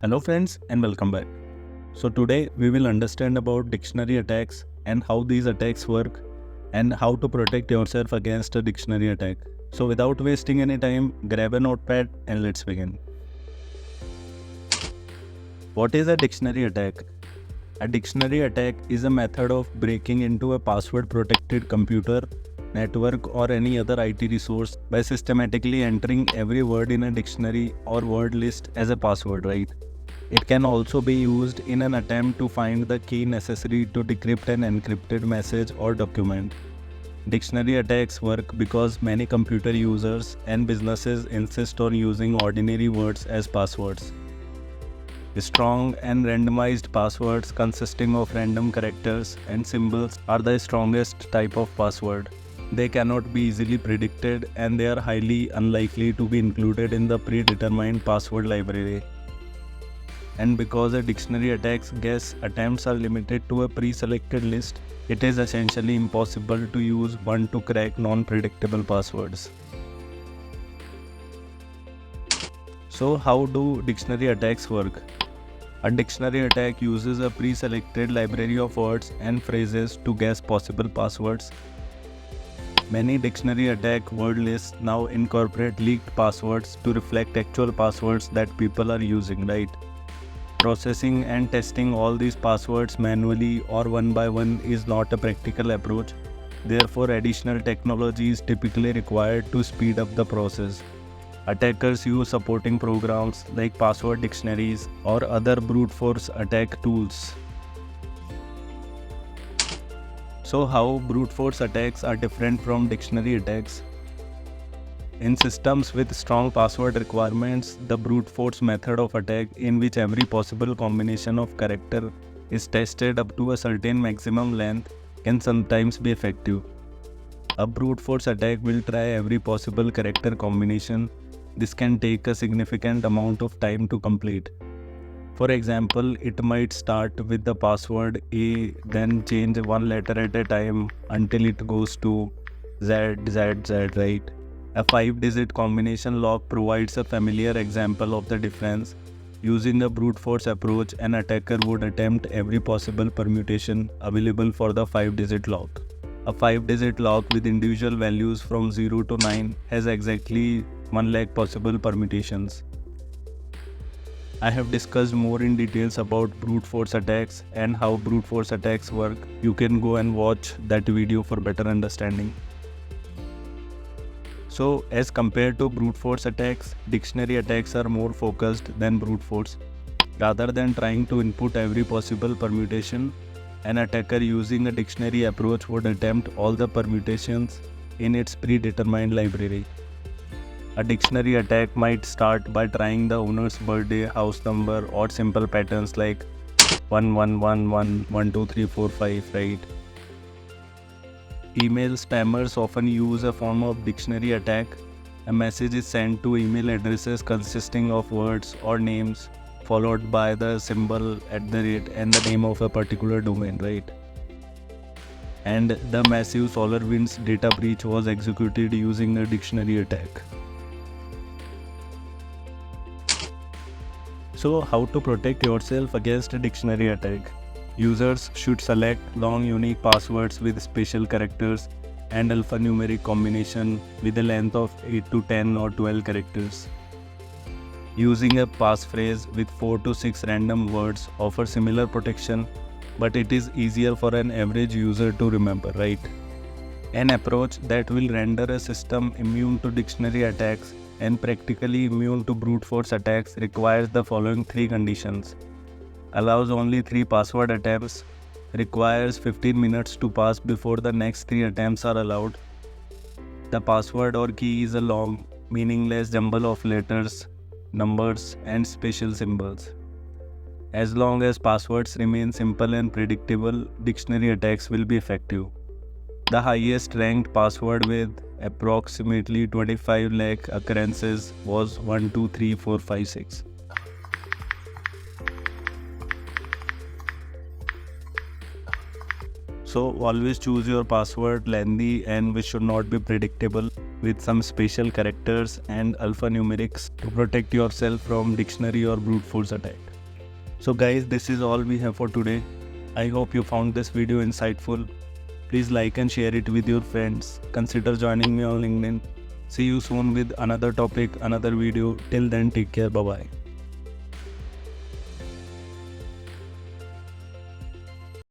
Hello friends and welcome back. So today we will understand about dictionary attacks and how these attacks work and how to protect yourself against a dictionary attack. So without wasting any time, grab a notepad and let's begin. What is a dictionary attack? A dictionary attack is a method of breaking into a password protected computer, network or any other IT resource by systematically entering every word in a dictionary or word list as a password, right? It can also be used in an attempt to find the key necessary to decrypt an encrypted message or document. Dictionary attacks work because many computer users and businesses insist on using ordinary words as passwords. Strong and randomized passwords consisting of random characters and symbols are the strongest type of password. They cannot be easily predicted and they are highly unlikely to be included in the predetermined password library. And because a dictionary attack's guess attempts are limited to a pre-selected list, it is essentially impossible to use one to crack non-predictable passwords. So how do dictionary attacks work? A dictionary attack uses a pre-selected library of words and phrases to guess possible passwords. Many dictionary attack word lists now incorporate leaked passwords to reflect actual passwords that people are using, right? Processing and testing all these passwords manually or one by one is not a practical approach. Therefore, additional technology is typically required to speed up the process. Attackers use supporting programs like password dictionaries or other brute force attack tools. So, how brute force attacks are different from dictionary attacks? In systems with strong password requirements, the brute force method of attack, in which every possible combination of character is tested up to a certain maximum length, can sometimes be effective. A brute force attack will try every possible character combination. This can take a significant amount of time to complete. For example, it might start with the password A, then change one letter at a time until it goes to Z, Z, Z, right? A 5-digit combination lock provides a familiar example of the difference. Using a brute force approach, an attacker would attempt every possible permutation available for the 5-digit lock. A 5-digit lock with individual values from 0 to 9 has exactly 1 lakh possible permutations. I have discussed more in details about brute force attacks and how brute force attacks work. You can go and watch that video for better understanding. So, as compared to brute force attacks, dictionary attacks are more focused than brute force. Rather than trying to input every possible permutation, an attacker using a dictionary approach would attempt all the permutations in its predetermined library. A dictionary attack might start by trying the owner's birthday, house number, or simple patterns like 1111, 12345, right? Email spammers often use a form of dictionary attack. A message is sent to email addresses consisting of words or names followed by the symbol @ and the name of a particular domain, right? And the massive SolarWinds data breach was executed using a dictionary attack. So, how to protect yourself against a dictionary attack? Users should select long unique passwords with special characters and alphanumeric combination with a length of 8 to 10 or 12 characters. Using a passphrase with 4 to 6 random words offers similar protection, but it is easier for an average user to remember, right? An approach that will render a system immune to dictionary attacks and practically immune to brute force attacks requires the following 3 conditions. Allows only 3 password attempts, requires 15 minutes to pass before the next 3 attempts are allowed. The password or key is a long, meaningless jumble of letters, numbers, and special symbols. As long as passwords remain simple and predictable, dictionary attacks will be effective. The highest ranked password with approximately 25 lakh occurrences was 123456. So always choose your password lengthy and which should not be predictable, with some special characters and alphanumerics to protect yourself from dictionary or brute force attack. So guys, this is all we have for today. I hope you found this video insightful. Please like and share it with your friends. Consider joining me on LinkedIn. See you soon with another topic, another video. Till then, take care. Bye bye.